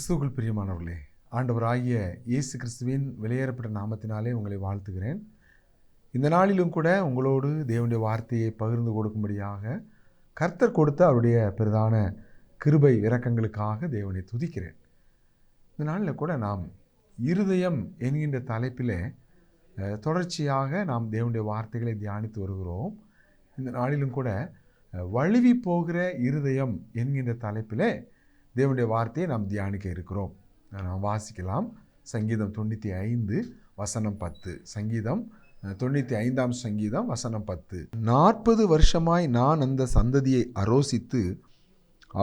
கிறிஸ்துவுக்குள் பிரியமானவர்களே, ஆண்டவராகிய இயேசு கிறிஸ்துவின் வெளியேறப்பட்ட நாமத்தினாலே உங்களை வாழ்த்துகிறேன். இந்த நாளிலும் கூட உங்களோடு தேவனுடைய வார்த்தையை பகிர்ந்து கொடுக்கும்படியாக கர்த்தர் கொடுத்த அவருடைய பிரதான கிருபை இரக்கங்களுக்காக தேவனை துதிக்கிறேன். இந்த நாளில் கூட நாம் இருதயம் என்கின்ற தலைப்பிலே தொடர்ச்சியாக நாம் தேவனுடைய வார்த்தைகளை தியானித்து வருகிறோம். இந்த நாளிலும் கூட வழுவி போகிற இருதயம் என்கின்ற தலைப்பிலே தேவனுடைய வார்த்தையை நாம் தியானிக்க இருக்கிறோம். நாம் வாசிக்கலாம். சங்கீதம் 95 வசனம் 10. சங்கீதம் 95ஆம் சங்கீதம் வசனம் 10. 40 வருஷமாய் நான் அந்த சந்ததியை அரோசித்து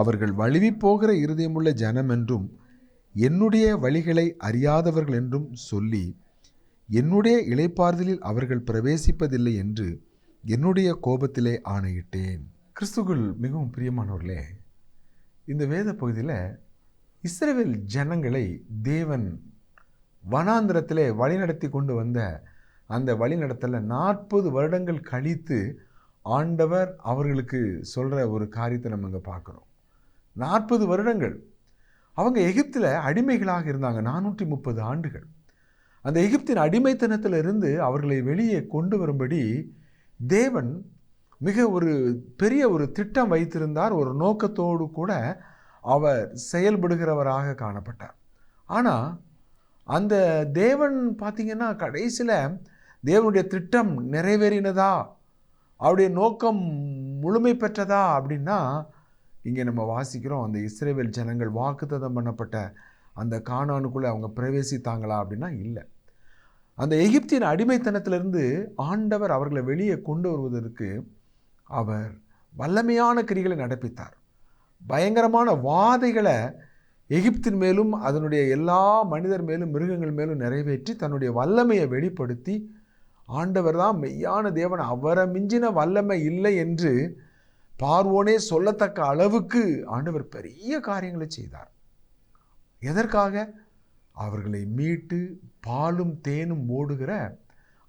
அவர்கள் வழுவி போகிற இருதயமுள்ள ஜனம் என்றும் என்னுடைய வழிகளை அறியாதவர்கள் என்றும் சொல்லி என்னுடைய இளைப்பாறுதலில் அவர்கள் பிரவேசிப்பதில்லை என்று என்னுடைய கோபத்திலே ஆணையிட்டேன். கிறிஸ்துவுக்குள் மிகவும் பிரியமானவர்களே, இந்த வேத பகுதியில் இஸ்ரவேல் ஜனங்களை தேவன் வனாந்திரத்திலே வழிநடத்தி கொண்டு வந்த அந்த வழிநடத்தலில் 40 வருடங்கள் கழித்து ஆண்டவர் அவர்களுக்கு சொல்கிற ஒரு காரியத்தை நம்ம இங்கே பார்க்குறோம். 40 வருடங்கள் அவங்க எகிப்தில் அடிமைகளாக இருந்தாங்க. 430 ஆண்டுகள் அந்த எகிப்தின் அடிமைத்தனத்திலிருந்து அவர்களை வெளியே கொண்டு வரும்படி தேவன் மிக ஒரு பெரிய ஒரு திட்டம் வைத்திருந்தார். ஒரு நோக்கத்தோடு கூட அவர் செயல்படுகிறவராக காணப்பட்டார். ஆனால் அந்த தேவன் பார்த்திங்கன்னா கடைசியில் தேவனுடைய திட்டம் நிறைவேறினதா, அவருடைய நோக்கம் முழுமை பெற்றதா அப்படின்னா இங்கே நம்ம வாசிக்கிறோம். அந்த இஸ்ரவேல் ஜனங்கள் வாக்குத்தத்தம் பண்ணப்பட்ட அந்த கானானுக்குள்ளே அவங்க பிரவேசித்தாங்களா அப்படின்னா இல்லை. அந்த எகிப்தின் அடிமைத்தனத்திலிருந்து ஆண்டவர் அவர்களை வெளியே கொண்டு வருவதற்கு அவர் வல்லமையான கிரிகளை நடப்பித்தார். பயங்கரமான வாதைகளை எகிப்தின் மேலும் அதனுடைய எல்லா மனிதர் மேலும் மிருகங்கள் மேலும் நிறைவேற்றி தன்னுடைய வல்லமையை வெளிப்படுத்தி ஆண்டவர் தான் மெய்யான தேவன், அவரை மிஞ்சின வல்லமை இல்லை என்று பார்வோனே சொல்லத்தக்க அளவுக்கு ஆண்டவர் பெரிய காரியங்களை செய்தார். எதற்காக? அவர்களை மீட்டு பாலும் தேனும் ஓடுகிற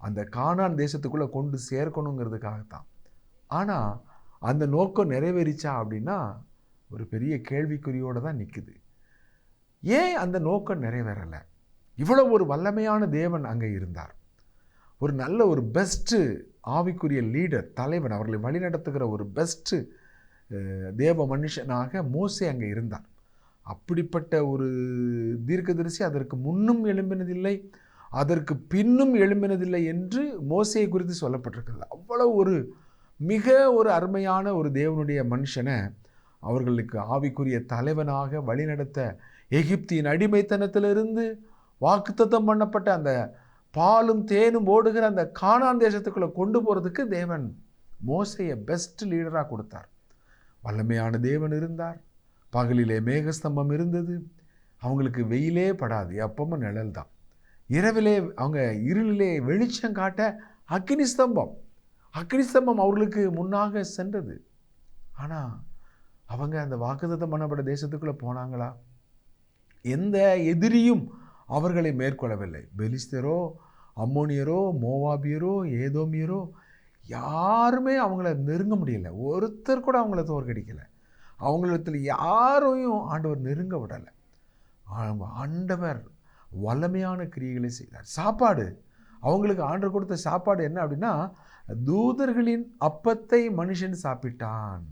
அந்த கானான் தேசத்துக்குள்ளே கொண்டு சேர்க்கணுங்கிறதுக்காகத்தான். ஆனால் அந்த நோக்கம் நிறைவேறிச்சா அப்படின்னா ஒரு பெரிய கேள்விக்குறியோடு தான் நிற்குது. ஏன் அந்த நோக்கம் நிறைவேறலை? இவ்வளோ ஒரு வல்லமையான தேவன் அங்கே இருந்தார். ஒரு நல்ல ஒரு பெஸ்ட்டு ஆவிக்குரிய லீடர், தலைவன், அவர்களை வழிநடத்துகிற ஒரு பெஸ்ட்டு தேவ மனுஷனாக மோசே அங்கே இருந்தார். அப்படிப்பட்ட ஒரு தீர்க்கதரிசி அதற்கு முன்னும் எழும்பினதில்லை, அதற்கு பின்னும் எழும்பினதில்லை என்று மோசேயை குறித்து சொல்லப்பட்டிருக்கிறது. அவ்வளோ ஒரு மிக ஒரு அருமையான ஒரு தேவனுடைய மனுஷனை அவர்களுக்கு ஆவிக்குரிய தலைவனாக வழிநடத்த எகிப்தின் அடிமைத்தனத்திலிருந்து வாக்குத்தத்தம் பண்ணப்பட்ட அந்த பாலும் தேனும் ஓடுகிற அந்த கானான் தேசத்துக்குள்ளே கொண்டு போகிறதுக்கு தேவன் மோசையை பெஸ்ட் லீடராக கொடுத்தார். வல்லமையான தேவன் இருந்தார். பகலிலே மேகஸ்தம்பம் இருந்தது. அவங்களுக்கு வெயிலே படாது, எப்பவும் நிழல் தான். இரவிலே அவங்க இருளிலே வெளிச்சம் காட்ட அக்கினி ஸ்தம்பம் அவர்களுக்கு முன்னாக சென்றது. ஆனால் அவங்க அந்த வாக்குத்தத்தம் பண்ணப்பட்ட தேசத்துக்குள்ளே போனாங்களா? எந்த எதிரியும் அவர்களை மேற்கொள்ளவில்லை. பெலிஸ்தரோ, அம்மோனியரோ, மோவாபியரோ, ஏதோமியரோ யாருமே அவங்கள நெருங்க முடியலை. ஒருத்தர் கூட அவங்கள தோற்கடிக்கலை. அவங்களிடத்தில் யாரையும் ஆண்டவர் நெருங்க விடலை. ஆண்டவர் வல்லமையான கிரியைகளை செய்தார். சாப்பாடு, அவங்களுக்கு ஆண்டவர் கொடுத்த சாப்பாடு என்ன அப்படின்னா, தூதர்களின் அப்பத்தை மனுஷன் சாப்பிட்டான்.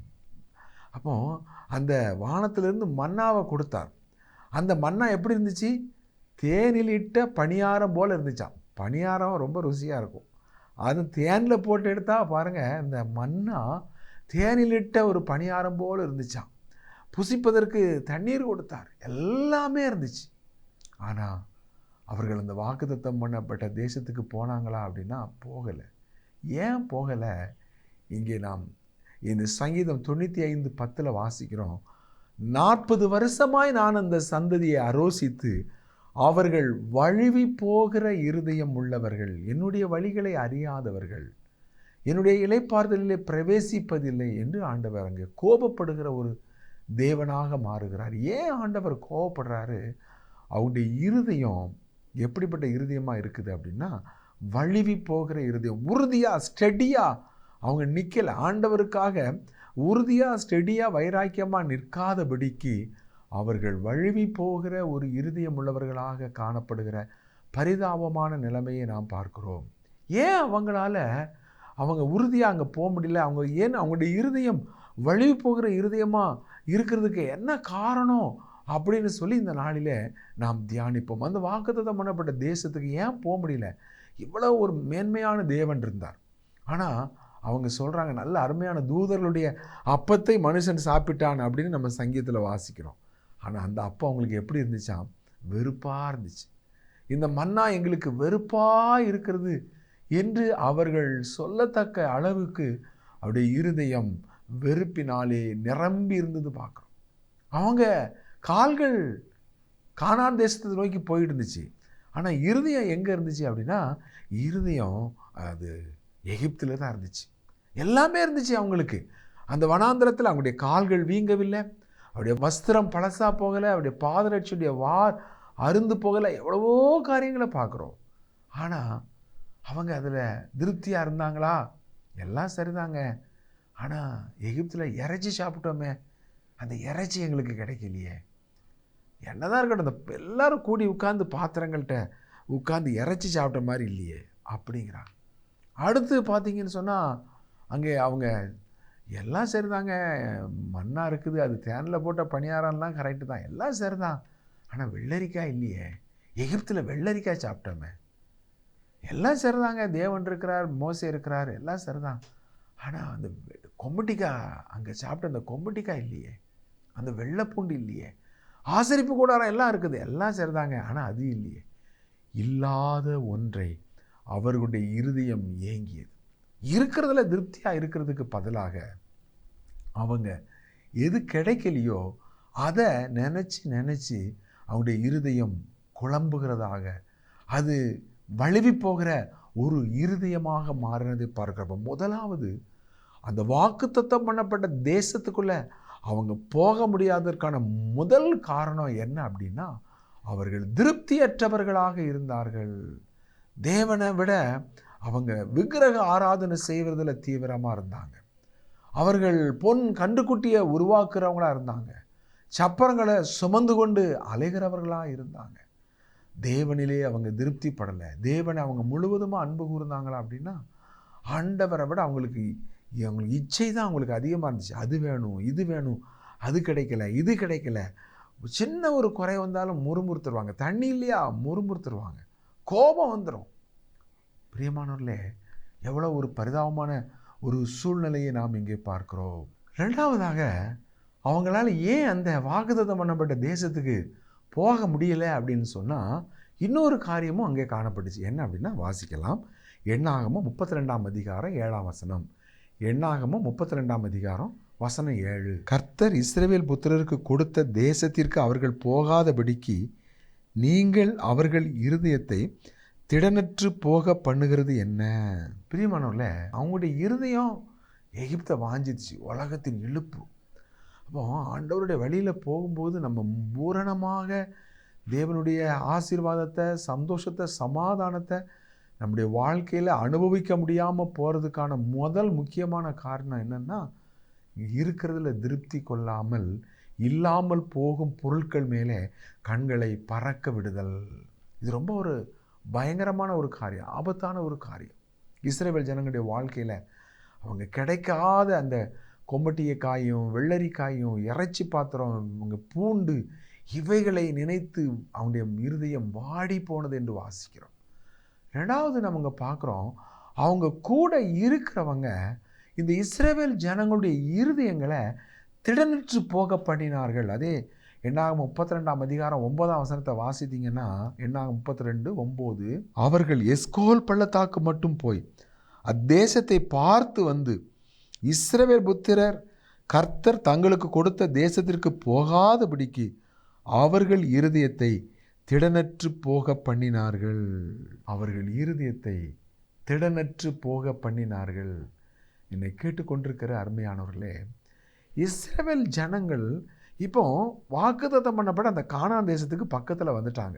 அப்போ அந்த வானத்திலிருந்து மன்னாவை கொடுத்தார். அந்த மன்னா எப்படி இருந்துச்சு? தேனில் இட்ட பணியாரம் போல் இருந்துச்சான். பணியாரம் ரொம்ப ருசியாக இருக்கும். அது தேனில் போட்டு எடுத்தால் பாருங்கள், இந்த மன்னா தேனில் இட்ட ஒரு பணியாரம் போல் இருந்துச்சான். புசிப்பதற்கு தண்ணீர் கொடுத்தார். எல்லாமே இருந்துச்சு. ஆனால் அவர்கள் அந்த வாக்குத்தத்தம் பண்ணப்பட்ட தேசத்துக்கு போனாங்களா அப்படின்னா போகலை. ஏன் போகலை? இங்கே நாம் இந்த சங்கீதம் 95:10 வாசிக்கிறோம். 40 வருஷமாய் நான் அந்த சந்ததியை அரோசித்து அவர்கள் வழுவி போகிற இருதயம் உள்ளவர்கள், என்னுடைய வழிகளை அறியாதவர்கள், என்னுடைய இளைப்பாறுதலிலே பிரவேசிப்பதில்லை என்று ஆண்டவர் அங்கே கோபப்படுகிற ஒரு தேவனாக மாறுகிறார். ஏன் ஆண்டவர் கோபப்படுறாரு? அவருடைய இருதயம் எப்படிப்பட்ட இருதயமாக இருக்குது அப்படின்னா, வழுவி போகிற இருதயம். உறுதியாக ஸ்டெடியாக அவங்க நிற்கலை. ஆண்டவருக்காக உறுதியாக ஸ்டெடியாக வைராக்கியமாக நிற்காதபடிக்கு அவர்கள் வழுவி போகிற ஒரு இருதயம் உள்ளவர்களாக காணப்படுகிற பரிதாபமான நிலைமையை நாம் பார்க்கிறோம். ஏன் அவங்களால அவங்க உறுதியாக அங்கே போக முடியல? அவங்களுடைய இருதயம் வழுவி போகிற இருதயமாக இருக்கிறதுக்கு என்ன காரணம் அப்படின்னு சொல்லி இந்த நாளில் நாம் தியானிப்போம். அந்த வாக்குத்தத்தம் பண்ணப்பட்ட தேசத்துக்கு ஏன் போக முடியல? இவ்வளோ ஒரு மேன்மையான தேவன் இருந்தார். ஆனால் அவங்க சொல்கிறாங்க, நல்ல அருமையான தூதர்களுடைய அப்பத்தை மனுஷன் சாப்பிட்டான் அப்படின்னு நம்ம சங்கீதத்தில் வாசிக்கிறோம். ஆனால் அந்த அப்பம் அவங்களுக்கு எப்படி இருந்துச்சாம்? வெறுப்பாக இருந்துச்சு. இந்த மன்னா எங்களுக்கு வெறுப்பாக இருக்கிறது என்று அவர்கள் சொல்லத்தக்க அளவுக்கு அவருடைய இருதயம் வெறுப்பினாலே நிரம்பி இருந்தது பார்க்குறோம். அவங்க கால்கள் கானான் தேசத்தை நோக்கி போயிட்டு இருந்துச்சு. ஆனால் இருதயம் எங்கே இருந்துச்சு அப்படின்னா, இருதயம் அது எகிப்தில் தான் இருந்துச்சு. எல்லாமே இருந்துச்சு அவங்களுக்கு. அந்த வனாந்திரத்தில் அவங்களுடைய கால்கள் வீங்கவில்லை, அவருடைய வஸ்திரம் பழசா போகலை, அவருடைய பாதரட்சியுடைய வார் அருந்து போகலை, எவ்வளவோ காரியங்களை பார்க்குறோம். ஆனால் அவங்க அதில் திருப்தியாக இருந்தாங்களா? எல்லாம் சரிதாங்க. ஆனால் எகிப்தில் இறைச்சி சாப்பிட்டோமே, அந்த இறைச்சி எங்களுக்கு கிடைக்கலையே. என்னதான் இருக்கட்டும், இந்த எல்லாரும் கூடி உட்கார்ந்து பாத்திரங்கள்கிட்ட உட்கார்ந்து இறைச்சி சாப்பிட்ட மாதிரி இல்லையே அப்படிங்கிறாங்க. அடுத்து பார்த்தீங்கன்னு சொன்னால், அங்கே அவங்க எல்லாம் சரிதாங்க, மண்ணா இருக்குது, அது தேனில் போட்ட பணியாரம்லாம் கரெக்டு தான், எல்லாம் சரிதான். ஆனால் வெள்ளரிக்காய் இல்லையே, எகிப்தில் வெள்ளரிக்காய் சாப்பிட்டோமே. எல்லாம் சரிதாங்க, தேவன் இருக்கிறார், மோசே இருக்கிறார், எல்லாம் சரிதான். ஆனால் அந்த கொம்பட்டிக்காய் அங்கே சாப்பிட்ட அந்த கொம்பட்டிக்காய் இல்லையே, அந்த வெள்ளைப்பூண்டு இல்லையே, ஆசரிப்பு கூடாரம் எல்லாம் இருக்குது, எல்லாம் சரிதாங்க. ஆனால் அது இல்லையே. இல்லாத ஒன்றை அவர்களுடைய இருதயம் ஏங்கியது. இருக்கிறதுல திருப்தியாக இருக்கிறதுக்கு பதிலாக அவங்க எது கிடைக்கலையோ அதை நினச்சி அவங்களுடைய இருதயம் குழம்புகிறதாக, அது வழுவி போகிற ஒரு இருதயமாக மாறினதை பார்க்கிறப்ப, முதலாவது அந்த வாக்குத்தத்தம் பண்ணப்பட்ட தேசத்துக்குள்ளே அவங்க போக முடியாததற்கான முதல் காரணம் என்ன அப்படின்னா, அவர்கள் திருப்தியற்றவர்களாக இருந்தார்கள். தேவனை விட அவங்க விக்கிரக ஆராதனை செய்வதில் தீவிரமாக இருந்தாங்க. அவர்கள் பொன் கன்றுக்குட்டியை உருவாக்குறவங்களா இருந்தாங்க. சப்பரங்களை சுமந்து கொண்டு அலைகிறவர்களாக இருந்தாங்க. தேவனிலே அவங்க திருப்திப்படலை. தேவனை அவங்க முழுவதுமாக அன்பு கூர்ந்தாங்களா அப்படின்னா, ஆண்டவரை விட அவங்களுக்கு இச்சை தான் அவங்களுக்கு அதிகமாக இருந்துச்சு. அது வேணும், இது வேணும், அது கிடைக்கல, இது கிடைக்கல. சின்ன ஒரு குறை வந்தாலும் முறுமுறுத்துருவாங்க. தண்ணி இல்லையா, முறுமுறுத்துருவாங்க. கோபம் வந்துடும். பிரியமானவர்களே, எவ்வளோ ஒரு பரிதாபமான ஒரு சூழ்நிலையை நாம் இங்கே பார்க்கிறோம். ரெண்டாவதாக, அவங்களால ஏன் அந்த வாக்குத்தத்தம் பண்ணப்பட்ட தேசத்துக்கு போக முடியலை அப்படின்னு சொன்னால், இன்னொரு காரியமும் அங்கே காணப்பட்டுச்சு. என்ன அப்படின்னா, வாசிக்கலாம். எண்ணாகமம் 32ஆம் அதிகாரம் 7ஆம் வசனம். எண்ணாகமம் 32ஆம் அதிகாரம் வசனம் 7. கர்த்தர் இஸ்ரவேல் புத்திரருக்கு கொடுத்த தேசத்திற்கு அவர்கள் போகாதபடிக்கு நீங்கள் அவர்கள் இருதயத்தை திடனற்று போக பண்ணுகிறது என்ன? பிரியமானவர்களே, அவங்களுடைய இருதயம் எகிப்தை வாஞ்சிச்சு, உலகத்தின் இழுப்பு. அப்போ ஆண்டவருடைய வழியில் போகும்போது நம்ம பூரணமாக தேவனுடைய ஆசீர்வாதத்தை, சந்தோஷத்தை, சமாதானத்தை நம்முடைய வாழ்க்கையில் அனுபவிக்க முடியாமல் போகிறதுக்கான முதல் முக்கியமான காரணம் என்னென்னா, இருக்கிறதுல திருப்தி கொள்ளாமல் இல்லாமல் போகும் பொருட்கள் மேலே கண்களை பறக்க விடுதல். இது ரொம்ப ஒரு பயங்கரமான ஒரு காரியம், ஆபத்தான ஒரு காரியம். இஸ்ரவேல் ஜனங்களுடைய வாழ்க்கையில் அவங்க கிடைக்காத அந்த கொம்பட்டியக்காயும் வெள்ளரிக்காயும் இறைச்சி பாத்திரம், அவங்க பூண்டு, இவைகளை நினைத்து அவனுடைய இருதயம் வாடி போனது என்று வாசிக்கிறோம். ரெண்டாவது நம்ம பார்க்குறோம், அவங்க கூட இருக்கிறவங்க இந்த இஸ்ரவேல் ஜனங்களுடைய இருதயங்களை திடனற்று போக பண்ணினார்கள். அதே எண்ணாகமம் 32ஆம் அதிகாரம் 9ஆம் வசனத்தை வாசித்தீங்கன்னா, எண்ணாகமம் 32:9, அவர்கள் எஸ்கோல் பள்ளத்தாக்கு மட்டும் போய் அத்தேசத்தை பார்த்து வந்து இஸ்ரவேல் புத்திரர் கர்த்தர் தங்களுக்கு கொடுத்த தேசத்திற்கு போகாதபடிக்கு அவர்கள் இருதயத்தை திடனற்று போக பண்ணினார்கள். அவர்கள் இருதயத்தை திடனற்று போக பண்ணினார்கள். என்னை கேட்டுக்கொண்டிருக்கிற அருமையானவர்களே, இஸ்ரவேல் ஜனங்கள் இப்போ வாக்குத்தத்தம் பண்ணப்பட அந்த கானான் தேசத்துக்கு பக்கத்தில் வந்துட்டாங்க.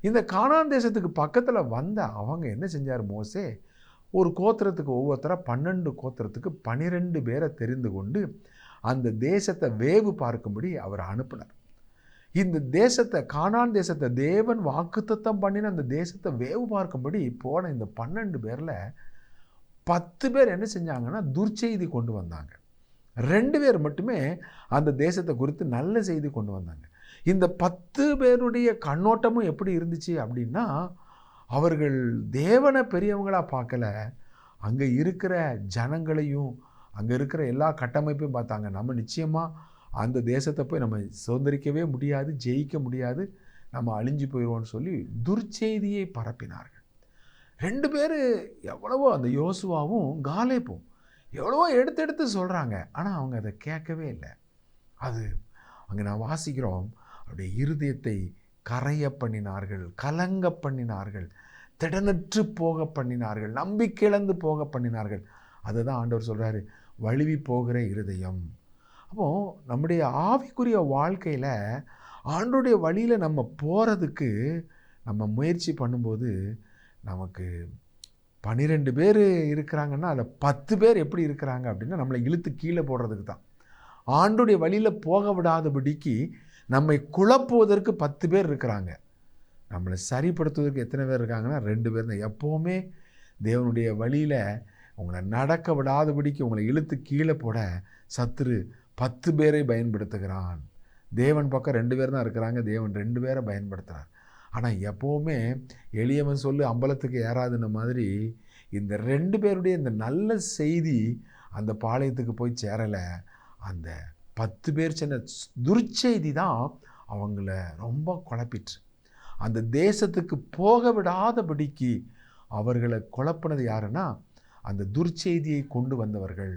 இந்த கானான் தேசத்துக்கு பக்கத்தில் வந்த அவங்க என்ன செஞ்சார்? மோசே ஒரு கோத்திரத்துக்கு ஒவ்வொருத்தராக 12 கோத்திரத்துக்கு 12 பேரை தெரிந்து கொண்டு அந்த தேசத்தை வேவு பார்க்கும்படி அவர் அனுப்பினார். இந்த தேசத்தை, கானான் தேசத்தை, தேவன் வாக்குத்தத்தம் பண்ணின அந்த தேசத்தை வேவு பார்க்கும்படி போன இந்த 12 பேரில் 10 பேர் என்ன செஞ்சாங்கன்னா துர்ச்செய்தி கொண்டு வந்தாங்க. 2 பேர் மட்டுமே அந்த தேசத்தை குறித்து நல்ல செய்தி கொண்டு வந்தாங்க. இந்த 10 பேருடைய கண்ணோட்டமும் எப்படி இருந்துச்சு அப்படின்னா, அவர்கள் தேவனை பெரியவங்களாக பார்க்கல, அங்கே இருக்கிற ஜனங்களையும் அங்கே இருக்கிற எல்லா கட்டமைப்பையும் பார்த்தாங்க. நம்ம நிச்சயமாக அந்த தேசத்தை போய் நம்ம சுதந்திரிக்கவே முடியாது, ஜெயிக்க முடியாது, நம்ம அழிஞ்சு போயிடுவோம்னு சொல்லி துர்ச்செய்தியை பரப்பினார்கள். 2 பேர் எவ்வளவோ, அந்த யோசுவாவும் காலேப்பும் எவ்வளவோ எடுத்து சொல்கிறாங்க. ஆனால் அவங்க அதை கேட்கவே இல்லை. அது அங்கே நான் வாசிக்கிறோம், அவருடைய இருதயத்தை கரைய பண்ணினார்கள், கலங்க பண்ணினார்கள், திடனற்று போக பண்ணினார்கள், நம்பிக்கையிழந்து போக பண்ணினார்கள். அதை தான் ஆண்டவர் சொல்கிறாரு, வழுவி போகிற இருதயம். அப்போது நம்முடைய ஆவிக்குரிய வாழ்க்கையில் ஆண்டவருடைய வழியில் நம்ம போகிறதுக்கு நம்ம முயற்சி பண்ணும்போது, நமக்கு 12 பேர் இருக்கிறாங்கன்னா அதில் 10 பேர் எப்படி இருக்கிறாங்க அப்படின்னா நம்மளை இழுத்து கீழே போடுறதுக்கு தான். ஆண்டவருடைய வழியில் போக விடாதபடிக்கு நம்மை குழப்புவதற்கு 10 பேர் இருக்கிறாங்க. நம்மளை சரிப்படுத்துவதற்கு எத்தனை பேர் இருக்காங்கன்னா 2 பேர் தான். எப்போவுமே தேவனுடைய வழியில் உங்களை நடக்க விடாதபடிக்கு உங்களை இழுத்து கீழே போட சத்துரு 10 பேரை பயன்படுத்துகிறான். தேவன் பக்கம் 2 பேர் தான் இருக்கிறாங்க, தேவன் 2 பேரை பயன்படுத்துகிறார். ஆனால் எப்போவுமே எளியவன் சொல்லு அம்பலத்துக்கு ஏறாதுன்ன மாதிரி இந்த 2 பேருடைய இந்த நல்ல செய்தி அந்த பாளையத்துக்கு போய் சேரலை. அந்த 10 பேர் சொன்ன துர்ச்செய்தி தான் அவங்கள ரொம்ப குழப்பிற்று. அந்த தேசத்துக்கு போக விடாதபடிக்கு அவர்களை குழப்பினது யாருன்னா அந்த துர்ச்செய்தியை கொண்டு வந்தவர்கள்.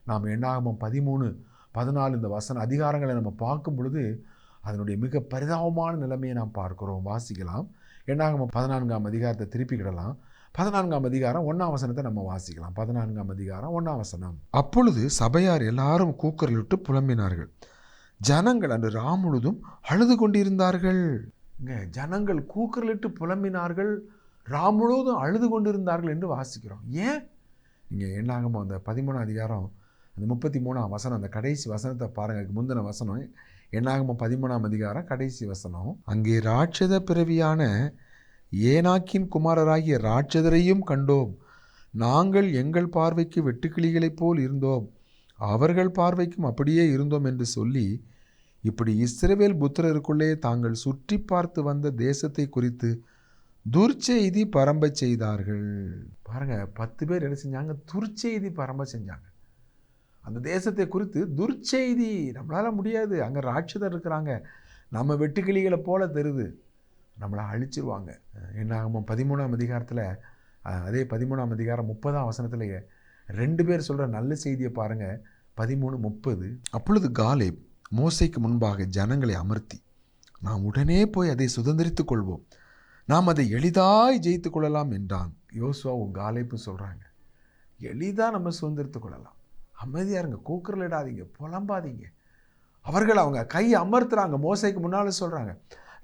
நாம் என்னாகமம் 13, 14 இந்த வசன அதிகாரங்களை நம்ம பார்க்கும் பொழுது அதனுடைய மிக பரிதாபமான நிலைமையை நாம் பார்க்கிறோம். வாசிக்கலாம். என்னாகமம் 14ஆம் அதிகாரத்தை திருப்பிக்கிடலாம். 14ஆம் அதிகாரம் 1ஆம் வசனத்தை நம்ம வாசிக்கலாம். 14ஆம் அதிகாரம் 1ஆம் வசனம். அப்பொழுது சபையார் எல்லாரும் கூக்குரலிட்டு புலம்பினார்கள். ஜனங்கள் அன்று ராம் முழுதும் அழுது கொண்டிருந்தார்கள். இங்கே ஜனங்கள் கூக்குரலிட்டு புலம்பினார்கள், ராம் முழுவதும் அழுது கொண்டிருந்தார்கள் என்று வாசிக்கிறோம். ஏன்? இங்கே என்னாகமோ அந்த 13ஆம் அதிகாரம் அந்த 33ஆம் வசனம், அந்த கடைசி வசனத்தை பாருங்கள். முந்தின வசனம் என்னாகமோ 13ஆம் அதிகாரம் கடைசி வசனம். அங்கே ராட்சத பிறவியான ஏனாக்கின் குமாரராகிய ராட்சதரையும் கண்டோம். நாங்கள் எங்கள் பார்வைக்கு வெட்டுக்கிளிகளைப் போல் இருந்தோம், அவர்கள் பார்வைக்கும் அப்படியே இருந்தோம் என்று சொல்லி இப்படி இஸ்ரவேல் புத்திரருக்குள்ளே தாங்கள் சுற்றி பார்த்து வந்த தேசத்தை குறித்து துர்ச்செய்தி பரம்ப செய்தார்கள். பாருங்க, 10 பேர் என்ன செஞ்சாங்க? துர்ச்செய்தி பரம்ப செஞ்சாங்க. அந்த தேசத்தை குறித்து துர்ச்செய்தி. நம்மளால் முடியாது, அங்கே ராட்சதர் இருக்கிறாங்க, நம்ம வெட்டுக்கிளிகளை போல தெரியுது, நம்மளை அழிச்சிருவாங்க. என்னாகமோ 13ஆம் அதிகாரத்தில், அதே 13ஆம் அதிகாரம் 30ஆம் வசனத்தில் 2 பேர் சொல்கிற நல்ல செய்தியை பாருங்கள். 13:30. அப்பொழுது காலேப் மோசேக்கு முன்பாக ஜனங்களை அமர்த்தி, நாம் உடனே போய் அதை சுதந்திரித்துக் கொள்வோம், நாம் அதை எளிதாய் ஜெயித்து கொள்ளலாம் என்றான். யோசுவாவும் காலேப்பும் சொல்கிறாங்க, எளிதாக நம்ம சுதந்திரித்து கொள்ளலாம், அமைதியாக இருங்க, கூக்குரலிடாதீங்க, புலம்பாதீங்க. அவர்கள் அவங்க கையை அமர்த்துறாங்க. மோசேக்கு முன்னால் சொல்கிறாங்க,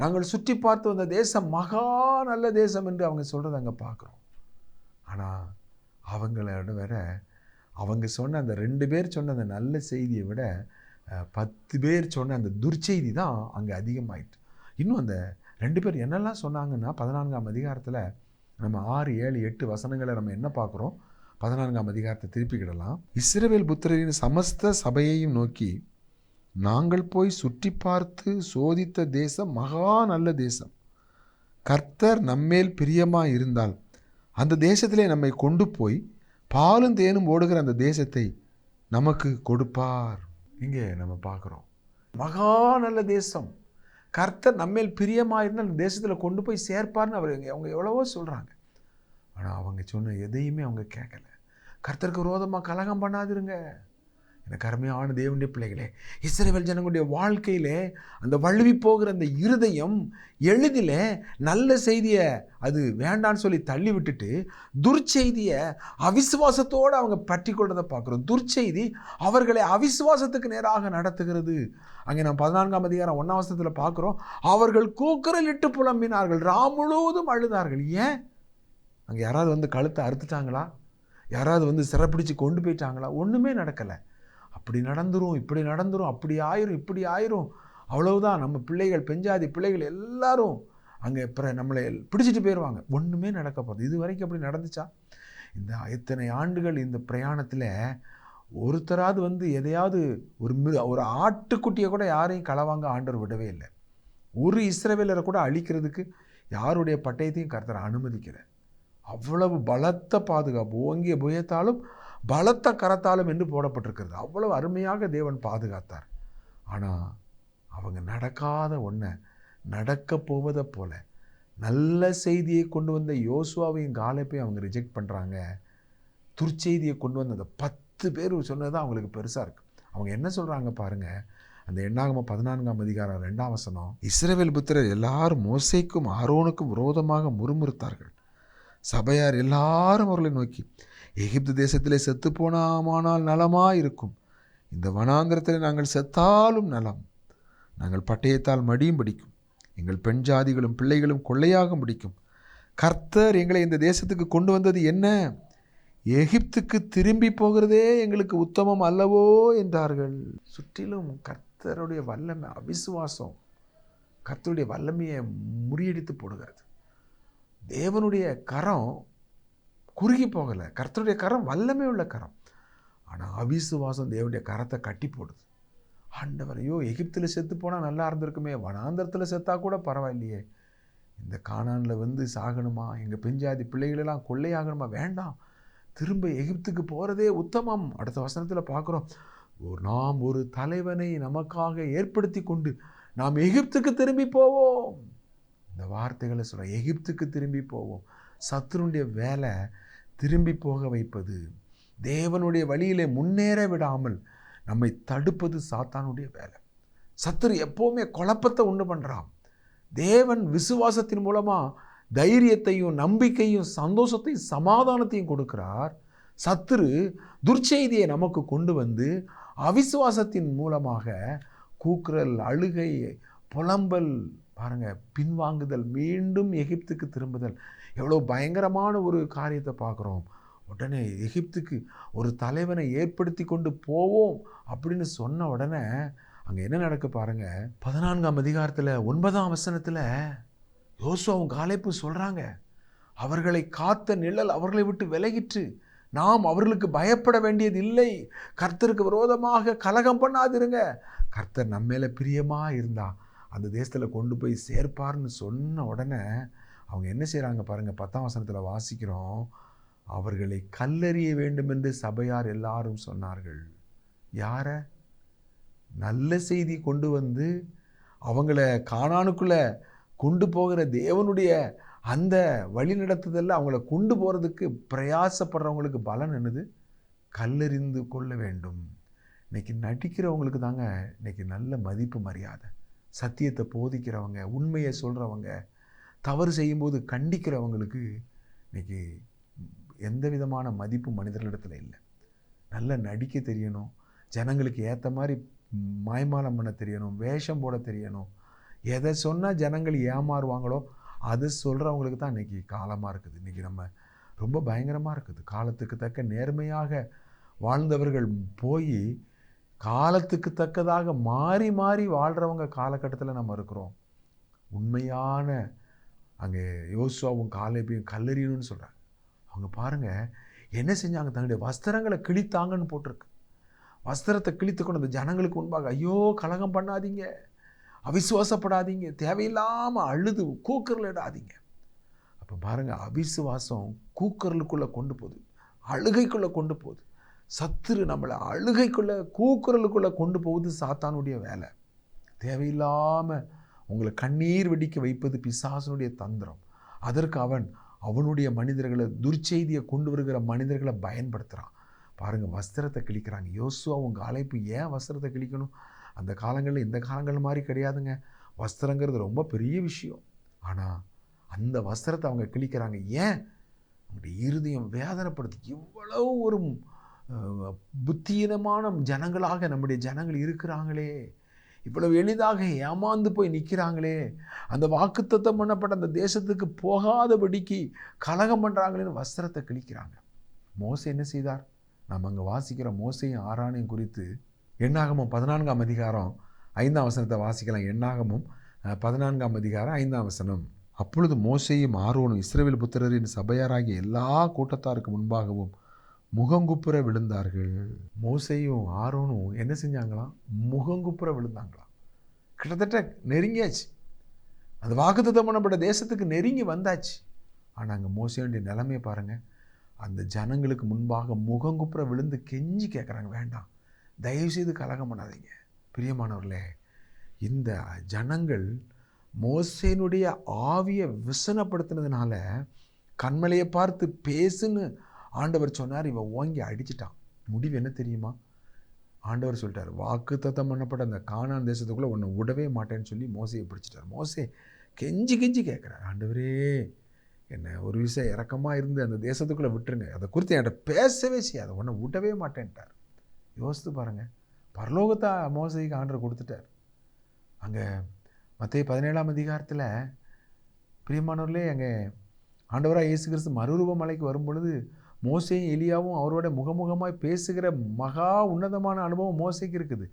நாங்கள் சுற்றி பார்த்து வந்த தேசம் மகா நல்ல தேசம் என்று அவங்க சொல்கிறத அங்கே பார்க்குறோம். ஆனால் அவங்களோட வேற அவங்க சொன்ன அந்த 2 பேர் சொன்ன அந்த நல்ல செய்தியை விட 10 பேர் சொன்ன அந்த துர்ச்செய்தி தான் அங்கே அதிகமாயிட்டு. இன்னும் அந்த 2 பேர் என்னெல்லாம் சொன்னாங்கன்னா 14ஆம் அதிகாரத்தில் நம்ம 6, 7, 8 வசனங்களை நம்ம என்ன பார்க்குறோம்? 14ஆம் அதிகாரத்தை திருப்பிக்கிடலாம். இஸ்ரவேல் புத்திரரின் சமஸ்த சபையையும் நோக்கி, நாங்கள் போய் சுற்றி பார்த்து சோதித்த தேசம் மகா நல்ல தேசம். கர்த்தர் நம்மேல் பிரியமாக இருந்தால் அந்த தேசத்திலே நம்மை கொண்டு போய் பாலும் தேனும் ஓடுகிற அந்த தேசத்தை நமக்கு கொடுப்பார். இங்கே நம்ம பார்க்குறோம், மகா நல்ல தேசம், கர்த்தர் நம்மேல் பிரியமாக இருந்தால் அந்த தேசத்தில் கொண்டு போய் சேர்ப்பார்னு அவங்க எவ்வளவோ சொல்கிறாங்க. ஆனால் அவங்க சொன்ன எதையுமே அவங்க கேட்கல. கர்த்தருக்கு விரோதமாக கலகம் பண்ணாதிருங்க. எனக்கு அருமையான தேவனுடைய பிள்ளைகளே, இஸ்ரவேல் ஜனங்களுடைய வாழ்க்கையிலே அந்த வழுவி போகிற அந்த இருதயம் எளிதில் நல்ல செய்தியை அது வேண்டான்னு சொல்லி தள்ளி விட்டுட்டு துர்ச்செய்தியை அவிசுவாசத்தோடு அவங்க பற்றி கொண்டதை பார்க்குறோம். துர்ச்செய்தி அவர்களை அவிசுவாசத்துக்கு நேராக நடத்துகிறது. அங்கே நம்ம 14ஆம் அதிகாரம் 1ஆம் வசனத்தில் பார்க்குறோம், அவர்கள் கூக்குரலிட்டு புலம்பினார்கள், ராம் முழுவதும் அழுதார்கள். ஏன்? அங்கே யாராவது வந்து கழுத்தை அறுத்துட்டாங்களா? யாராவது வந்து சிறைப்பிடிச்சு கொண்டு போயிட்டாங்களா? ஒன்றுமே நடக்கலை. அப்படி நடந்துரும், இப்படி நடந்துரும், அப்படி ஆயிரும், இப்படி ஆயிரும், அவ்வளவுதான், நம்ம பிள்ளைகள், பெஞ்சாதி பிள்ளைகள் எல்லாரும் அங்கே நம்மளை பிடிச்சிட்டு போயிடுவாங்க. ஒன்றுமே நடக்க போகுது. இது வரைக்கும் அப்படி நடந்துச்சா? இந்த இத்தனை ஆண்டுகள் இந்த பிரயாணத்தில் ஒருத்தராவது எதையாவது ஒரு ஆட்டுக்குட்டியை கூட யாரையும் களவாங்க ஆண்டவர் விடவே இல்லை. ஒரு இஸ்ரவேலரை கூட அழிக்கிறதுக்கு யாருடைய பட்டயத்தையும் கர்த்தர் அனுமதிக்கிறார். அவ்வளவு பலத்த பாதுகாப்பு, ஓங்கிய புயத்தாலும் பலத்த கரத்தாலும் என்று போடப்பட்டிருக்கிறது. அவ்வளவு அருமையாக தேவன் பாதுகாத்தார். ஆனால் அவங்க நடக்காத ஒன்றை நடக்க போவதை போல நல்ல செய்தியை கொண்டு வந்த யோசுவாவையும் காலேப்பையும் அவங்க ரிஜெக்ட் பண்ணுறாங்க. துர்ச்செய்தியை கொண்டு வந்த அந்த 10 பேர் சொன்னது தான் அவங்களுக்கு பெருசாக இருக்குது. அவங்க என்ன சொல்கிறாங்க பாருங்கள், அந்த எண்ணாகமம் 14ஆம் அதிகாரம் 2ஆம் வசனம். இஸ்ரவேல் புத்திரர் எல்லாரும் மோசேக்கும் ஆரோனுக்கும் விரோதமாக முறுமுறுத்தார்கள். சபையார் எல்லாரும் அவர்களை நோக்கி, எகிப்து தேசத்திலே செத்து போனாமானால் நலமாக இருக்கும், இந்த வனாந்திரத்தில் நாங்கள் செத்தாலும் நலம், நாங்கள் பட்டயத்தால் மடியும் பிடிக்கும், எங்கள் பெண் ஜாதிகளும் பிள்ளைகளும் கொள்ளையாக பிடிக்கும், கர்த்தர் எங்களை இந்த தேசத்துக்கு கொண்டு வந்தது என்ன, எகிப்துக்கு திரும்பி போகிறதே எங்களுக்கு உத்தமம் அல்லவோ என்றார்கள். சுற்றிலும் கர்த்தருடைய வல்லமை, அவிசுவாசம் கர்த்தருடைய வல்லமையை முறியடித்து போடுகிறது. தேவனுடைய கரம் குறுகி போகலை, கர்த்தருடைய கரம் வல்லமை உள்ள கரம். ஆனால் அவிசுவாசம் தேவனுடைய கரத்தை கட்டி போடுது. ஆண்டவரையோ, எகிப்தில் செத்து போனால் நல்லா இருந்திருக்குமே, வனாந்தரத்தில் செத்தா கூட பரவாயில்லையே, இந்த கானானில் சாகணுமா, எங்கள் பெஞ்சாதி பிள்ளைகளெல்லாம் கொள்ளையாகணுமா, வேண்டாம், திரும்ப எகிப்துக்கு போகிறதே உத்தமம். அடுத்த வசனத்தில் பார்க்குறோம், நாம் ஒரு தலைவனை நமக்காக ஏற்படுத்தி கொண்டு நாம் எகிப்துக்கு திரும்பி போவோம். இந்த வார்த்தைகளை சொல்கிறேன், எகிப்துக்கு திரும்பி போவோம். சத்துருடைய வேலை திரும்பி போக வைப்பது, தேவனுடைய வழியிலே முன்னேற விடாமல் நம்மை தடுப்பது சாத்தானுடைய வேலை. சத்துரு எப்போவுமே குழப்பத்தை உண்டு பண்ணுறான். தேவன் விசுவாசத்தின் மூலமாக தைரியத்தையும் நம்பிக்கையும் சந்தோஷத்தையும் சமாதானத்தையும் கொடுக்கிறார். சத்துரு துர்ச்செய்தியை நமக்கு கொண்டு வந்து அவிசுவாசத்தின் மூலமாக கூக்குரல், அழுகை, புலம்பல், பாருங்க, பின்வாங்குதல், மீண்டும் எகிப்துக்கு திரும்புதல், எவ்வளோ பயங்கரமான ஒரு காரியத்தை பார்க்குறோம். உடனே எகிப்துக்கு ஒரு தலைவனை ஏற்படுத்தி கொண்டு போவோம் அப்படின்னு சொன்ன உடனே அங்கே என்ன நடக்க பாருங்க. 14ஆம் அதிகாரத்தில் 9ஆம் வசனத்தில் யோசுவாவும் காலேப்பும் சொல்கிறாங்க, அவர்களை காத்த நிழல் அவர்களை விட்டு விலகிற்று, நாம் அவர்களுக்கு பயப்பட வேண்டியது இல்லை, கர்த்தருக்கு விரோதமாக கலகம் பண்ணாதிருங்க, கர்த்தர் நம்ம மேலே பிரியமாக இருந்தா அந்த தேசத்தில் கொண்டு போய் சேர்ப்பார்னு சொன்ன உடனே அவங்க என்ன செய்கிறாங்க பாருங்கள். 10ஆம் வசனத்தில் வாசிக்கிறோம், அவர்களை கல்லெறிய வேண்டும் என்று சபையார் எல்லாரும் சொன்னார்கள். யாரை? நல்ல செய்தி கொண்டு வந்து அவங்கள கானானுக்குள்ளே கொண்டு போகிற தேவனுடைய அந்த வழி நடத்துதலில் அவங்கள கொண்டு போகிறதுக்கு பிரயாசப்படுறவங்களுக்கு பலன் என்னது? கல்லெறிந்து கொள்ள வேண்டும். இன்றைக்கி நடிக்கிறவங்களுக்கு தாங்க இன்றைக்கி நல்ல மதிப்பு மரியாதை. சத்தியத்தை போதிக்கிறவங்க, உண்மையை சொல்கிறவங்க, தவறு செய்யும்போது கண்டிக்கிறவங்களுக்கு இன்றைக்கி எந்த விதமான மதிப்பு மனிதர்களிடத்தில் இல்லை. நல்ல நடிக்க தெரியணும், ஜனங்களுக்கு ஏற்ற மாதிரி மாய்மாலம் பண்ண தெரியணும், வேஷம் போட தெரியணும். எதை சொன்னால் ஜனங்கள் ஏமாறுவாங்களோ அது சொல்கிறவங்களுக்கு தான் இன்றைக்கி காலமாக இருக்குது. இன்றைக்கி நம்ம ரொம்ப பயங்கரமாக இருக்குது. காலத்துக்கு தக்க நேர்மையாக வாழ்ந்தவர்கள் போய் காலத்துக்கு தக்கதாக மாறி மாறி வாழ்கிறவங்க காலகட்டத்தில் நம்ம இருக்கிறோம். உண்மையான அங்கே யோசுவாவும் காலேபையும் கல்லெறியணும்னு சொல்கிறாங்க. அவங்க பாருங்கள் என்ன செஞ்சாங்க, தங்களுடைய வஸ்திரங்களை கிழித்தாங்கன்னு போட்டிருக்கு. வஸ்திரத்தை கிழித்து கொண்டு அந்த ஜனங்களுக்கு முன்பாக, ஐயோ கலகம் பண்ணாதீங்க, அவிசுவாசப்படாதீங்க, தேவையில்லாமல் அழுது கூக்குரலிடாதீங்க. அப்போ பாருங்கள், அவிசுவாசம் கூக்குரலுக்குள்ளே கொண்டு போகுது, அழுகைக்குள்ளே கொண்டு போகுது. சத்துரு நம்மளை அழுகைக்குள்ளே கூக்குரலுக்குள்ளே கொண்டு போகுது சாத்தானுடைய வேலை. தேவையில்லாமல் உங்களை கண்ணீர் வெடிக்க வைப்பது பிசாசனுடைய தந்திரம். அதற்கு அவனுடைய மனிதர்களை, துர்ச்செய்தியை கொண்டு வருகிற மனிதர்களை பயன்படுத்துகிறான். பாருங்கள், வஸ்திரத்தை கிழிக்கிறாங்க. யோசுவாவும் காலேப்பு ஏன் வஸ்திரத்தை கிழிக்கணும்? அந்த காலங்களில் இந்த காலங்கள் மாதிரி கிடையாதுங்க. வஸ்திரங்கிறது ரொம்ப பெரிய விஷயம். ஆனால் அந்த வஸ்திரத்தை அவங்க கிழிக்கிறாங்க. ஏன்? அவங்களுடைய இருதயம் வேதனைப்படுது. இவ்வளவு ஒரு புத்தியீனமான ஜனங்களாக நம்முடைய ஜனங்கள் இருக்கிறாங்களே, இவ்வளவு எளிதாக ஏமாந்து போய் நிற்கிறாங்களே, அந்த வாக்குத்தத்தம் பண்ணப்பட்ட அந்த தேசத்துக்கு போகாதபடிக்கு கலகம் பண்ணுறாங்களேன்னு வஸ்திரத்தை கிழிக்கிறாங்க. மோசே என்ன செய்தார்? நம்ம அங்கே வாசிக்கிற மோசையும் ஆரானையும் குறித்து எண்ணாகமம் 14ஆம் அதிகாரம் 5ஆம் வசனத்தை வாசிக்கலாம். என்னாகமும் 14ஆம் அதிகாரம் 5ஆம் வசனம். அப்பொழுது மோசேயும் ஆரோனும் இஸ்ரவேல் புத்திரரின் சபையாராகிய எல்லா கூட்டத்தாருக்கு முன்பாகவும் முகங்குப்புற விழுந்தார்கள். மோசேயும் ஆரோனும் என்ன செஞ்சாங்களாம்? முகங்குப்புற விழுந்தாங்களாம். கிட்டத்தட்ட நெருங்கியாச்சு, அந்த வாக்குத்தத்தம் பண்ணப்பட்ட தேசத்துக்கு நெருங்கி வந்தாச்சு. ஆனால் அங்கே மோசேயுடைய நிலைமையை பாருங்கள். அந்த ஜனங்களுக்கு முன்பாக முகங்குப்புற விழுந்து கெஞ்சி கேட்குறாங்க, வேண்டாம், தயவுசெய்து கலகம் பண்ணாதீங்க. பிரியமானவர்களே, இந்த ஜனங்கள் மோசேனுடைய ஆவியை விசனப்படுத்தினதுனால கண்மலையை பார்த்து பேசுன்னு ஆண்டவர் சொன்னார். இவன் ஓங்கி அடிச்சிட்டான். முடிவு என்ன தெரியுமா? ஆண்டவர் சொல்லிட்டார், வாக்குத்தத்தம் பண்ணப்பட்ட அந்த கானான் தேசத்துக்குள்ளே உன்னை விடவே மாட்டேன்னு சொல்லி மோசையை பிடிச்சிட்டார். மோசே கெஞ்சி கெஞ்சி கேட்குறார், ஆண்டவரே என்ன ஒரு விஷயம் இறக்கமாக இருந்து அந்த தேசத்துக்குள்ளே விட்டுருங்க, அதை குறித்து என்கிட்ட பேசவே செய்யாத, உன்னை விடவே மாட்டேன்ட்டார். யோசித்து பாருங்கள், பரலோகத்தை மோசைக்கு ஆண்டவர் கொடுத்துட்டார். அங்கே மத்தேயு 17ஆம் அதிகாரத்தில் பிரியமானவர்களே, அங்கே ஆண்டவராக இயேசு கிறிஸ்து மறுரூப மலைக்கு வரும் பொழுது மோசேயும் எலியாவும் அவரோட முகமுகமாய் பேசுகிற மகா உன்னதமான அனுபவம் மோசைக்கு இருக்குது.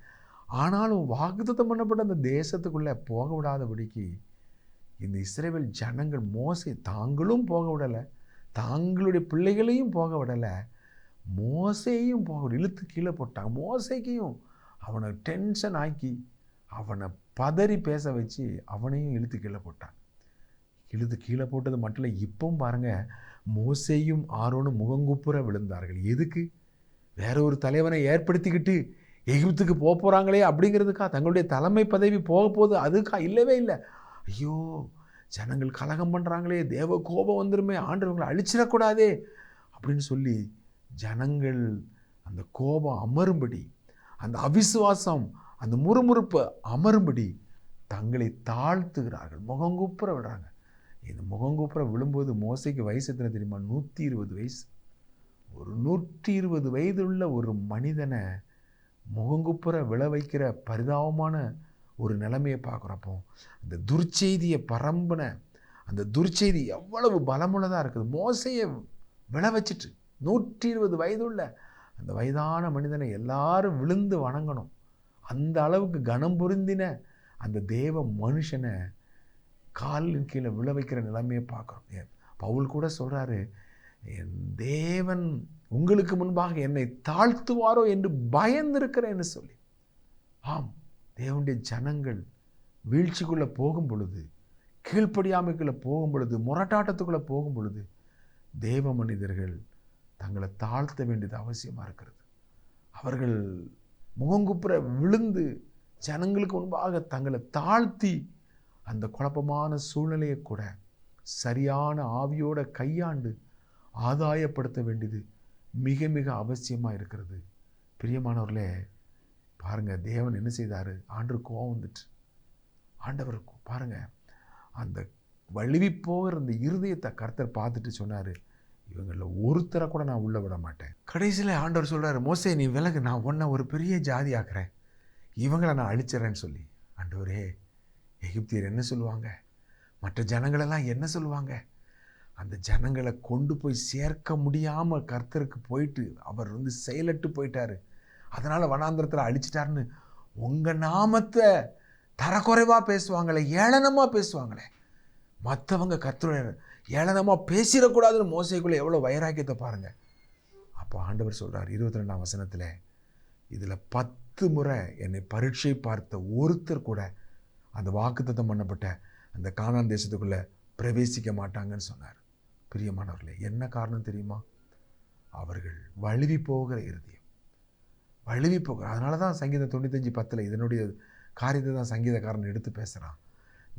ஆனாலும் வாக்குத்தத்தம் பண்ணப்பட்ட அந்த தேசத்துக்குள்ளே போக விடாதபடிக்கு இந்த இஸ்ரவேல் ஜனங்கள் மோசே தாங்களும் போக விடலை, தாங்களுடைய பிள்ளைகளையும் போக விடலை, மோசையும் போக இழுத்து கீழே போட்டாங்க. மோசைக்கையும் அவனை டென்ஷன் ஆக்கி அவனை பதறி பேச வச்சு அவனையும் இழுத்து கீழே போட்டான். இழுத்து கீழே போட்டது மட்டும் இல்லை, இப்பவும் பாருங்கள், மோசேயும் ஆரோனும் முகங்குப்புற விழுந்தார்கள். எதுக்கு? வேற ஒரு தலைவனை ஏற்படுத்திக்கிட்டு எகிப்துக்கு போக போகிறாங்களே அப்படிங்கிறதுக்கா? தங்களுடைய தலைமை பதவி போக போகுது அதுக்கா? இல்லவே இல்லை. ஐயோ, ஜனங்கள் கலகம் பண்ணுறாங்களே, தேவ கோபம் வந்துருமே, ஆண்டவங்களை அழிச்சிடக்கூடாதே அப்படின்னு சொல்லி ஜனங்கள் அந்த கோபம் அமரும்படி, அந்த அவிசுவாசம், அந்த முறுமுறுப்பு அமரும்படி தங்களை தாழ்த்துகிறார்கள், முகங்குப்புற விடுறாங்க. இந்த முகங்குப்புற விழும்போது மோசைக்கு வயசு எத்தனை தெரியுமா? 120 வயசு. ஒரு 120 வயதுள்ள ஒரு மனிதனை முகங்குப்புற விழ வைக்கிற பரிதாபமான ஒரு நிலைமையை பார்க்குறப்போ அந்த துர்ச்செய்தியை பரம்பின அந்த துர்ச்செய்தி எவ்வளவு பலமுள்ளதாக இருக்குது. மோசையை விழ வச்சுட்டு 120 வயதுள்ள அந்த வயதான மனிதனை எல்லாரும் விழுந்து வணங்கணும். அந்த அளவுக்கு கனம் பொருந்தின அந்த தேவ மனுஷனை காலின் கீழே விழ வைக்கிற நிலைமையை பார்க்குறோம். பவுல் கூட சொல்கிறாரு, என் தேவன் உங்களுக்கு முன்பாக என்னை தாழ்த்துவாரோ என்று பயந்திருக்கிறேன்னு சொல்லி. ஆம், தேவனுடைய ஜனங்கள் வீழ்ச்சிக்குள்ளே போகும் பொழுது, கீழ்ப்படியாமைக்குள்ளே போகும் பொழுது, முரட்டாட்டத்துக்குள்ளே போகும் பொழுது தேவ மனிதர்கள் தங்களை தாழ்த்த வேண்டியது அவசியமாக இருக்கிறது. அவர்கள் முகங்குப்புற விழுந்து ஜனங்களுக்கு முன்பாக தங்களை தாழ்த்தி அந்த குழப்பமான சூழ்நிலையை கூட சரியான ஆவியோட கையாண்டு ஆதாயப்படுத்த வேண்டியது மிக மிக அவசியமாக இருக்கிறது. பிரியமானவர்களே, பாருங்கள், தேவன் என்ன செய்தார்? ஆண்டவர் கோவம் வந்துட்டு, ஆண்டவர் பாருங்கள், அந்த வழுவி போகிற அந்த இருதயத்தை கர்த்தர் பார்த்துட்டு சொன்னார், இவங்களில் ஒருத்தரை கூட நான் உள்ளே விட மாட்டேன். கடைசியில் ஆண்டவர் சொல்கிறார், மோசே நீ விலகு, நான் உன்னை ஒரு பெரிய ஜாதி ஆக்குறேன், இவங்களை நான் அழிச்சிட்றேன்னு சொல்லி. ஆண்டவரே, எகிப்தியர் என்ன சொல்லுவாங்க? மற்ற ஜனங்களெல்லாம் என்ன சொல்லுவாங்க? அந்த ஜனங்களை கொண்டு போய் சேர்க்க முடியாமல் கர்த்தருக்கு போயிட்டு அவர் செயலட்டு போயிட்டார், அதனால் வனாந்திரத்தில் அழிச்சிட்டாருன்னு உங்கள் நாமத்தை தரக்குறைவாக பேசுவாங்களே, ஏளனமாக பேசுவாங்களே. மற்றவங்க கர்த்தருடைய ஏளனமாக பேசிடக்கூடாதுன்னு மோசைக்குள்ளே எவ்வளோ வைராக்கியத்தை பாருங்கள். அப்போ ஆண்டவர் சொல்கிறார் 22ஆம் வசனத்தில், இதில் 10 முறை என்னை பரீட்சை பார்த்த ஒருத்தர் கூட அந்த வாக்குத்தத்தம் பண்ணப்பட்ட அந்த கானான் தேசத்துக்குள்ளே பிரவேசிக்க மாட்டாங்கன்னு சொன்னார். பிரியமானவர்களே, என்ன காரணம் தெரியுமா? அவர்கள் வழுவி போகிற இருதயம், வழுவி போகிற. அதனால தான் சங்கீதம் 95:10 இதனுடைய காரியத்தை தான் சங்கீதக்காரன் எடுத்து பேசுகிறான்.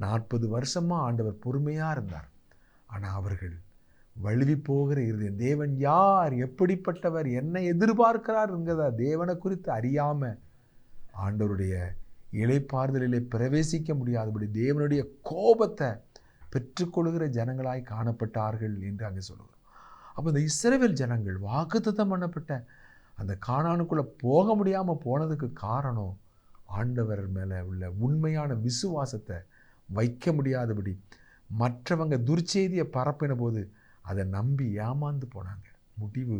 40 வருஷமாக ஆண்டவர் பொறுமையாக இருந்தார், ஆனால் அவர்கள் வழுவி போகிற இருதயம். தேவன் யார், எப்படிப்பட்டவர், என்ன எதிர்பார்க்கிறாருங்கிறத தேவனை குறித்து அறியாமல் ஆண்டவருடைய இளைப்பாறுதலிலே பிரவேசிக்க முடியாதபடி தேவனுடைய கோபத்தை பெற்றுக்கொள்கிற ஜனங்களாய் காணப்பட்டார்கள் என்று அங்கே சொல்லுகிறோம். அப்போ இந்த இஸ்ரவேல் ஜனங்கள் வாக்குத்தத்தம் பண்ணப்பட்ட அந்த கானானுக்குள்ளே போக முடியாமல் போனதுக்கு காரணம் ஆண்டவர் மேலே உள்ள உண்மையான விசுவாசத்தை வைக்க முடியாதபடி மற்றவங்க துர்ச்செய்தியை பரப்பின போது அதை நம்பி ஏமாந்து போனாங்க. முடிவு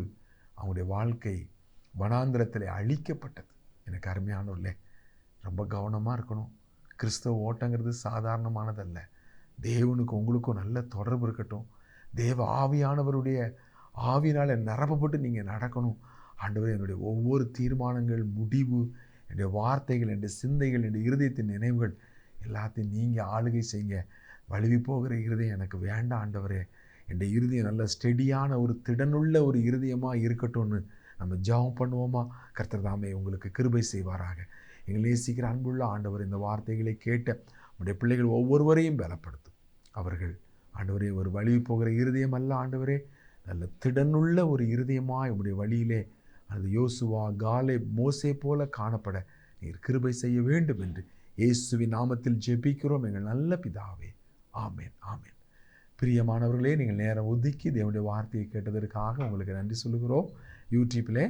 அவங்களுடைய வாழ்க்கை வனாந்திரத்தில் அழிக்கப்பட்டது. எனக்கு அருமையானவர்களே, ரொம்ப கவனமாக இருக்கணும். கிறிஸ்தவ ஓட்டங்கிறது சாதாரணமானதல்ல. தேவனுக்கு உங்களுக்கும் நல்ல தொடர்பு இருக்கட்டும். தேவ ஆவியானவருடைய ஆவினால் நிரப்பப்பட்டு நீங்கள் நடக்கணும். ஆண்டவரே, என்னுடைய ஒவ்வொரு தீர்மானங்கள், முடிவு, என்னுடைய வார்த்தைகள், என்னுடைய சிந்தைகள், என்னுடைய இருதயத்தின் நினைவுகள் எல்லாத்தையும் நீங்கள் ஆளுகை செய்யுங்க. வழுவி போகிற இருதயம் எனக்கு வேண்டாம் ஆண்டவரே. என்னுடைய இருதயம் நல்ல ஸ்டெடியான ஒரு திடனுள்ள ஒரு இருதயமாக இருக்கட்டும்னு நம்ம ஜெபம் பண்ணுவோமா? கர்த்தர் தாமே உங்களுக்கு கிருபை செய்வாராக. எங்களை நேசிக்கிற அன்புள்ள ஆண்டவர், இந்த வார்த்தைகளை கேட்ட உடைய பிள்ளைகள் ஒவ்வொருவரையும் பலப்படுத்தும். அவர்கள் ஆண்டவரே ஒரு வழி போகிற இருதயம் அல்ல ஆண்டவரே, நல்ல திடனுள்ள ஒரு இருதயமாய் உடைய வழியிலே அது யோசுவா, காலே, மோசே போல காணப்பட நீர் கிருபை செய்ய வேண்டும் என்று இயேசுவின் நாமத்தில் ஜெபிக்கிறோம் எங்கள் நல்ல பிதாவே. ஆமேன், ஆமேன். பிரியமானவர்களே, நீங்கள் நேரம் ஒதுக்கி தேவனுடைய வார்த்தையை கேட்டதற்காக உங்களுக்கு நன்றி சொல்லுகிறோம். யூடியூப்பில்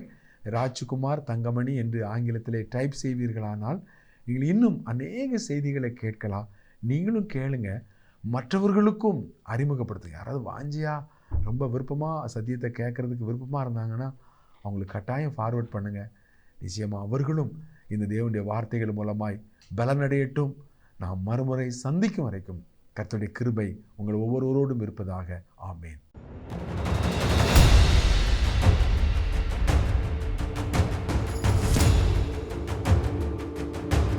ராஜ்குமார் தங்கமணி என்று ஆங்கிலத்திலே டைப் செய்வீர்களானால் நீங்கள் இன்னும் அநேக செய்திகளை கேட்கலாம். நீங்களும் கேளுங்க, மற்றவர்களுக்கும் அறிமுகப்படுத்துங்க. யாராவது வாஞ்சியா ரொம்ப விருப்பமாக சத்தியத்தை கேட்குறதுக்கு விருப்பமாக இருந்தாங்கன்னா அவங்களுக்கு கட்டாயம் ஃபார்வர்ட் பண்ணுங்கள். நிச்சயமாக அவர்களும் இந்த தேவனுடைய வார்த்தைகள் மூலமாய் பலனடையட்டும். நாம் மறுமுறை சந்திக்கும் வரைக்கும் கர்த்தருடைய கிருபை உங்கள் ஒவ்வொருவரோடும் இருப்பதாக. ஆமேன்.